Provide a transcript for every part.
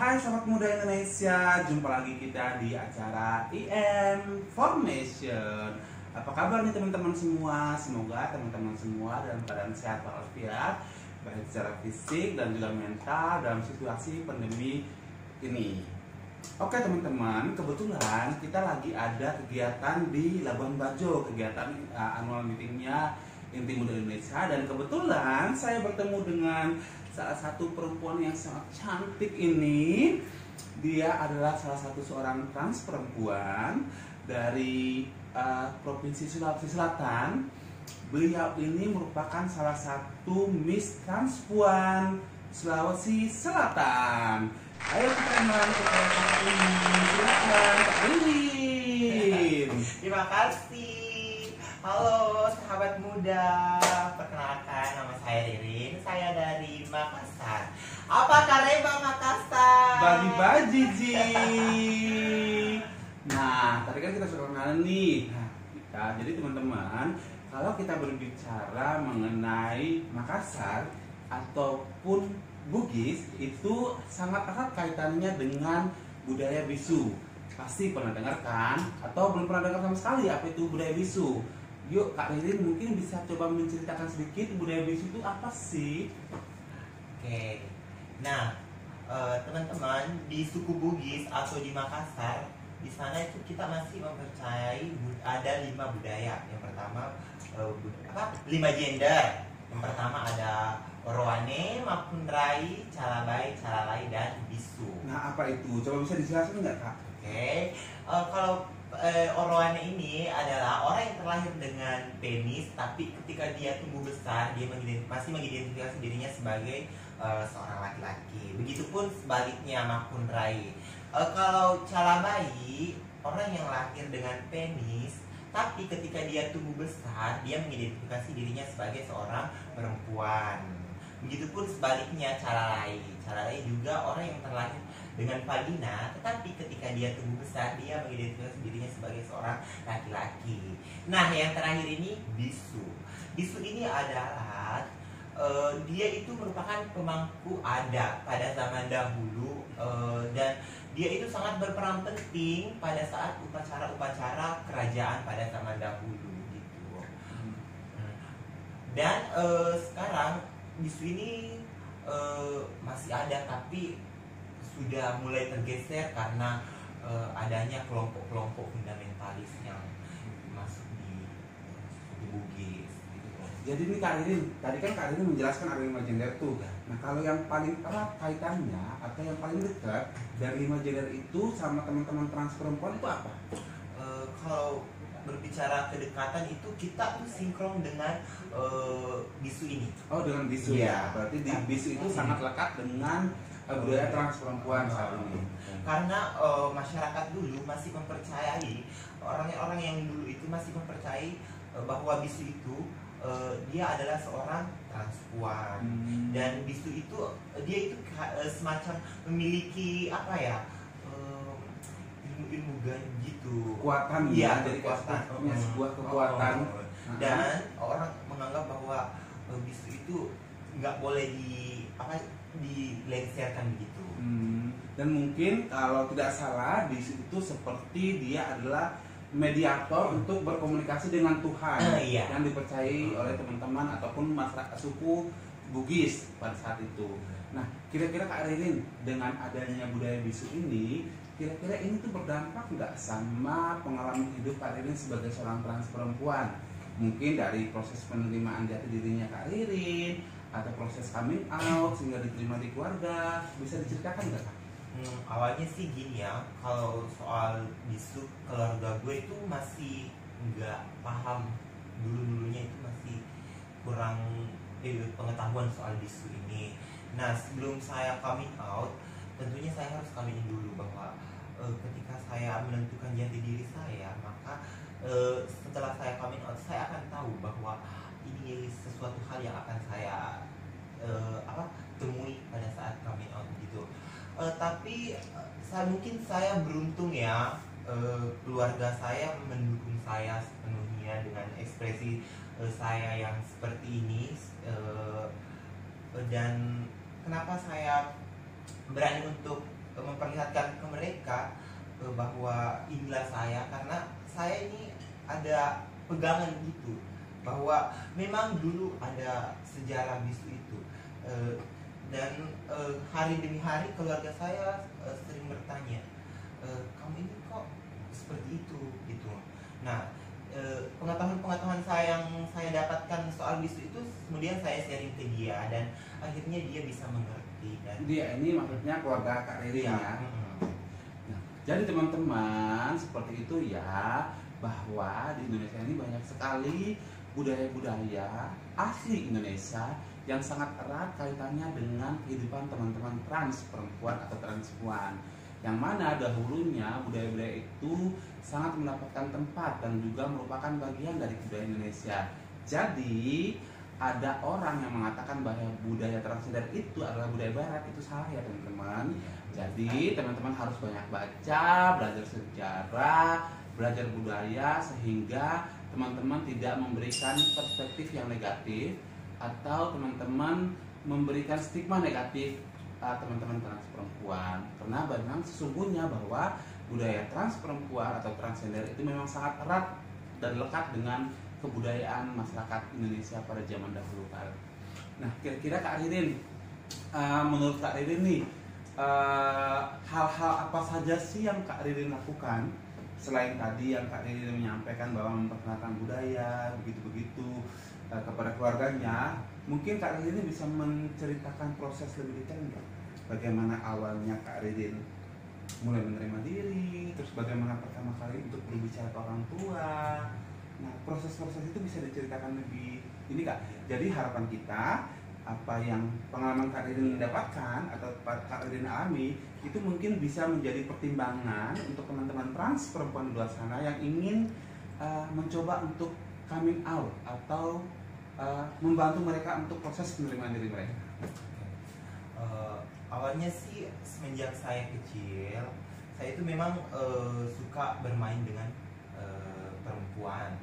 Hai Sobat Muda Indonesia, jumpa lagi kita di acara IM Formation. Apa kabar nih teman-teman semua? Semoga teman-teman semua dalam keadaan sehat walafiat, baik secara fisik dan juga mental dalam situasi pandemi ini. Oke teman-teman, kebetulan kita lagi ada kegiatan di Labuan Bajo, kegiatan annual meetingnya Inti Muda Indonesia, dan kebetulan saya bertemu dengan salah satu perempuan yang sangat cantik ini. Dia adalah salah satu seorang trans perempuan dari Provinsi Sulawesi Selatan. Beliau ini merupakan salah satu Miss Transpuan Sulawesi Selatan. Ayo kita kenalan kepada Kak Ririn. Silakan Kak Ririn. Terima kasih. Halo sahabat muda, perkenalkan nama saya Ririn. Saya dari Makassar. Apa kabar Makassar? Bagi-bagi Ji. Nah, tadi kan kita sudah kenalan nih. Jadi teman-teman, kalau kita berbicara mengenai Makassar ataupun Bugis, itu sangat erat kaitannya dengan budaya bisu. Pasti pernah dengar kan? Atau belum pernah dengar sama sekali apa itu budaya bisu? Yuk Kak Ririn mungkin bisa coba menceritakan sedikit budaya bisu itu apa sih? Oke. Nah, teman-teman, di suku Bugis atau di Makassar, di sana itu kita masih mempercayai ada 5 budaya. Yang pertama 5 gender. Yang pertama ada Orowane, Mapundrai, Calabai, Calalai, dan Bisu. Nah, apa itu? Coba bisa dijelaskan nggak Kak? Oke. Kalau Orowane ini adalah orang yang terlahir dengan penis, tapi ketika dia tumbuh besar dia masih mengidentifikasi dirinya sebagai seorang laki-laki. Begitupun sebaliknya Mapundrai. Kalau Calabai, orang yang lahir dengan penis, tapi ketika dia tumbuh besar dia mengidentifikasi dirinya sebagai seorang perempuan. Begitupun sebaliknya Calalai. Calalai juga orang yang terlahir dengan vagina, tetapi ketika dia tumbuh besar dia mengidentifikasi dirinya sebagai seorang laki-laki. Nah, yang terakhir ini Bisu. Bisu ini adalah dia itu merupakan pemangku adat pada zaman dahulu, dan dia itu sangat berperan penting pada saat upacara-upacara kerajaan pada zaman dahulu gitu. Dan sekarang Bisu ini masih ada, tapi sudah mulai tergeser karena adanya kelompok-kelompok fundamentalis yang masuk di Bugis gitu. Jadi ini Kak Ririn, tadi kan Kak Ririn menjelaskan ada 5 gender tuh. Nah, kalau yang paling erat kaitannya atau yang paling dekat dari 5 gender itu sama teman-teman trans perempuan itu apa? Kalau berbicara kedekatan itu kita tuh sinkron dengan Bisu ini. Oh, dengan Bisu ya. Berarti di Bisu itu sangat lekat dengan budaya trans perempuan saat ini. Karena masyarakat dulu masih mempercayai, orang-orang yang dulu itu masih mempercayai bahwa Bisu itu dia adalah seorang transpuan. Dan Bisu itu dia itu semacam memiliki apa ya, ilmu-ilmu gitu, Kekuatan ya, jadi punya sebuah kekuatan. Dan orang menganggap bahwa Bisu itu nggak boleh dilengsarkan begitu. Dan mungkin kalau tidak salah Bisu itu seperti dia adalah mediator untuk berkomunikasi dengan Tuhan, yang dipercayai oleh teman-teman ataupun masyarakat suku Bugis pada saat itu. Nah, kira-kira Kak Ririn, dengan adanya budaya Bisu ini, kira-kira ini tuh berdampak nggak sama pengalaman hidup Kak Ririn sebagai seorang trans perempuan? Mungkin dari proses penerimaan jati dirinya Kak Ririn, atau proses coming out sehingga diterima di keluarga, bisa diceritakan nggak Kak? Awalnya sih gini ya, kalau soal Bisu, keluarga gue itu masih nggak paham, dulunya itu masih kurang pengetahuan soal Bisu ini. Nah, sebelum saya coming out, tentunya saya harus coming in dulu bahwa ketika saya menentukan jati diri saya, maka setelah saya coming out saya akan tahu bahwa ini sesuatu hal yang akan saya temui pada saat coming out gitu. Tapi mungkin saya beruntung ya, keluarga saya mendukung saya sepenuhnya dengan ekspresi saya yang seperti ini, dan kenapa saya berani untuk memperlihatkan ke mereka bahwa inilah saya, karena saya ini ada pegangan gitu bahwa memang dulu ada sejarah bisu itu. Dan hari demi hari keluarga saya sering bertanya, kamu ini kok seperti itu gitu. Nah, pengetahuan-pengetahuan saya yang saya dapatkan soal bisu itu kemudian saya sharing ke dia, dan akhirnya dia bisa mengerti. Dan Dia ini maksudnya keluarga Kak Ririn ya. Nah, jadi teman-teman seperti itu ya, bahwa di Indonesia ini banyak sekali budaya-budaya asli Indonesia yang sangat erat kaitannya dengan kehidupan teman-teman trans perempuan atau transpuan, yang mana dahulunya budaya-budaya itu sangat mendapatkan tempat dan juga merupakan bagian dari budaya Indonesia. Jadi ada orang yang mengatakan bahwa budaya transgender itu adalah budaya barat, itu salah ya teman-teman. Jadi teman-teman harus banyak baca, belajar sejarah, belajar budaya, sehingga teman-teman tidak memberikan perspektif yang negatif atau teman-teman memberikan stigma negatif teman-teman trans perempuan. Karena memang sesungguhnya bahwa budaya trans perempuan atau transgender itu memang sangat erat dan lekat dengan kebudayaan masyarakat Indonesia pada zaman dahulu kala. Nah, kira-kira Kak Ririn, menurut Kak Ririn nih, hal-hal apa saja sih yang Kak Ririn lakukan selain tadi yang Kak Ririn menyampaikan bahwa memperkenalkan budaya begitu-begitu kepada keluarganya? Mungkin Kak Ririn bisa menceritakan proses lebih detail nggak? Bagaimana awalnya Kak Ririn mulai menerima diri, terus bagaimana pertama kali untuk berbicara ke orang tua. Nah, proses-proses itu bisa diceritakan lebih ini Kak. Jadi harapan kita, apa yang pengalaman Kak Ririn dapatkan atau Kak Ririn alami itu mungkin bisa menjadi pertimbangan untuk teman-teman trans perempuan di luar sana yang ingin mencoba untuk coming out atau membantu mereka untuk proses penerimaan diri mereka. Awalnya sih semenjak saya kecil, saya itu memang suka bermain dengan perempuan.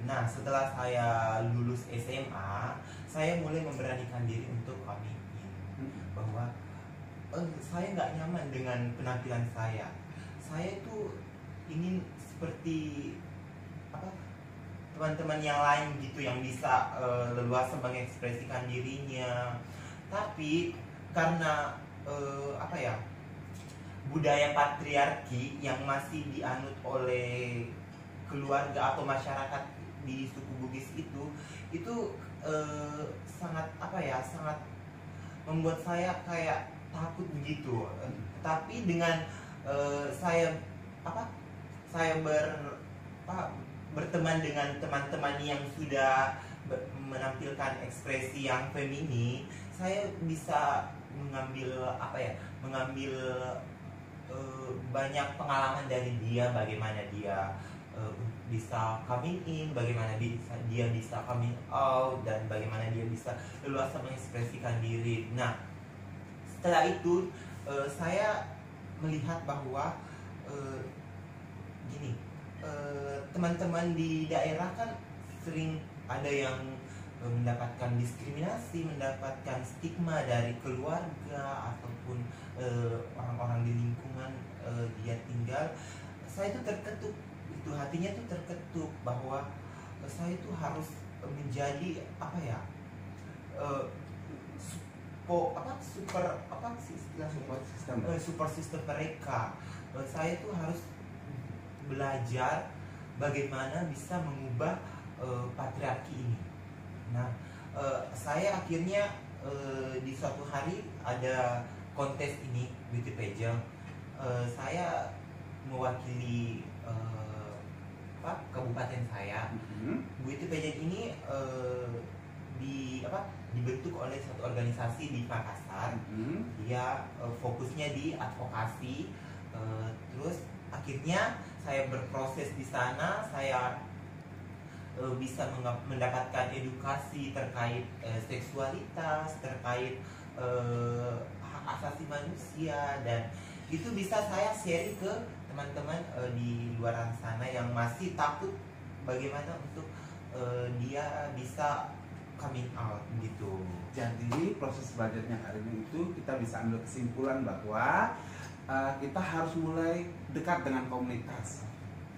Nah, setelah saya lulus SMA, saya mulai memberanikan diri untuk coming in bahwa saya nggak nyaman dengan penampilan saya. Saya itu ingin seperti apa, teman-teman yang lain gitu, yang bisa leluasa mengekspresikan dirinya. Tapi karena apa ya, budaya patriarki yang masih dianut oleh keluarga atau masyarakat di suku Bugis itu sangat apa ya, sangat membuat saya kayak takut begitu. Tapi dengan saya berteman dengan teman-teman yang sudah menampilkan ekspresi yang feminin, saya bisa mengambil banyak pengalaman dari dia, bagaimana dia bisa coming in, bagaimana dia bisa coming out, dan bagaimana dia bisa leluasa mengekspresikan diri. Nah, setelah itu saya melihat bahwa teman-teman di daerah kan sering ada yang mendapatkan diskriminasi, mendapatkan stigma dari keluarga ataupun orang-orang di lingkungan dia tinggal. Saya itu terketuk, itu hatinya tuh terketuk bahwa saya itu harus menjadi support system mereka. Saya itu harus belajar bagaimana bisa mengubah patriarki ini. Nah, saya akhirnya di suatu hari ada kontes ini, beauty pageant. Saya mewakili kabupaten saya. Beauty pageant ini dibentuk oleh satu organisasi di Makassar. Dia fokusnya di advokasi. Terus akhirnya saya berproses di sana. Saya bisa mendapatkan edukasi terkait seksualitas, terkait hak asasi manusia, dan itu bisa saya share ke teman-teman di luar sana yang masih takut bagaimana untuk dia bisa coming out gitu. Jadi proses belajarnya hari ini itu kita bisa ambil kesimpulan bahwa kita harus mulai dekat dengan komunitas.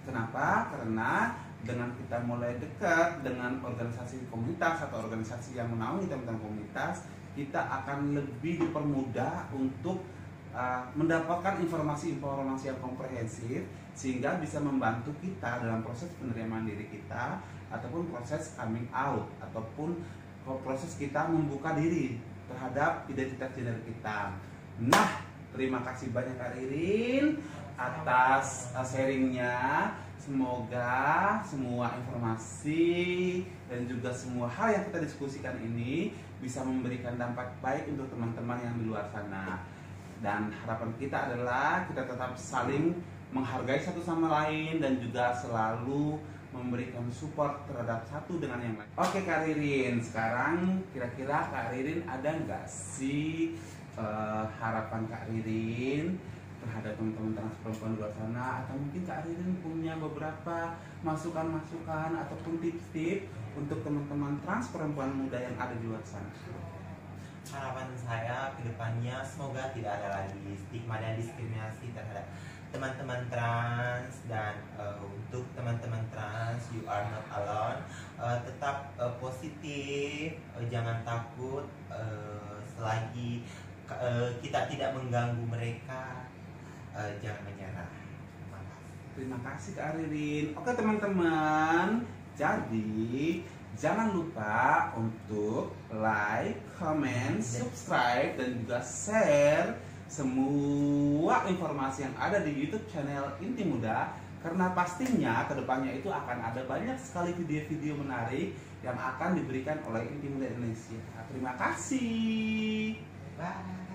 Kenapa? Karena dengan kita mulai dekat dengan organisasi komunitas atau organisasi yang menaungi teman-teman komunitas, kita akan lebih dipermudah untuk mendapatkan informasi-informasi yang komprehensif, sehingga bisa membantu kita dalam proses penerimaan diri kita, ataupun proses coming out, ataupun proses kita membuka diri terhadap identitas gender kita. Nah, terima kasih banyak Kak Ririn atas sharingnya. Semoga semua informasi dan juga semua hal yang kita diskusikan ini bisa memberikan dampak baik untuk teman-teman yang di luar sana. Dan harapan kita adalah kita tetap saling menghargai satu sama lain dan juga selalu memberikan support terhadap satu dengan yang lain. Oke Kak Ririn, sekarang kira-kira Kak Ririn ada nggak sih harapan Kak Ririn terhadap teman-teman trans perempuan di luar sana, atau mungkin Kak Ririn punya beberapa masukan-masukan ataupun tips-tips untuk teman-teman trans perempuan muda yang ada di luar sana? Harapan saya ke depannya semoga tidak ada lagi stigma dan diskriminasi terhadap teman-teman trans, dan untuk teman-teman trans, you are not alone. Tetap positif, jangan takut, selagi kita tidak mengganggu mereka, jangan menyerah. Terima kasih Kak Ririn. Oke teman-teman, jadi jangan lupa untuk like, comment, subscribe, dan juga share semua informasi yang ada di YouTube channel Inti Muda, karena pastinya kedepannya itu akan ada banyak sekali video-video menarik yang akan diberikan oleh Inti Muda Indonesia. Terima kasih. Bye.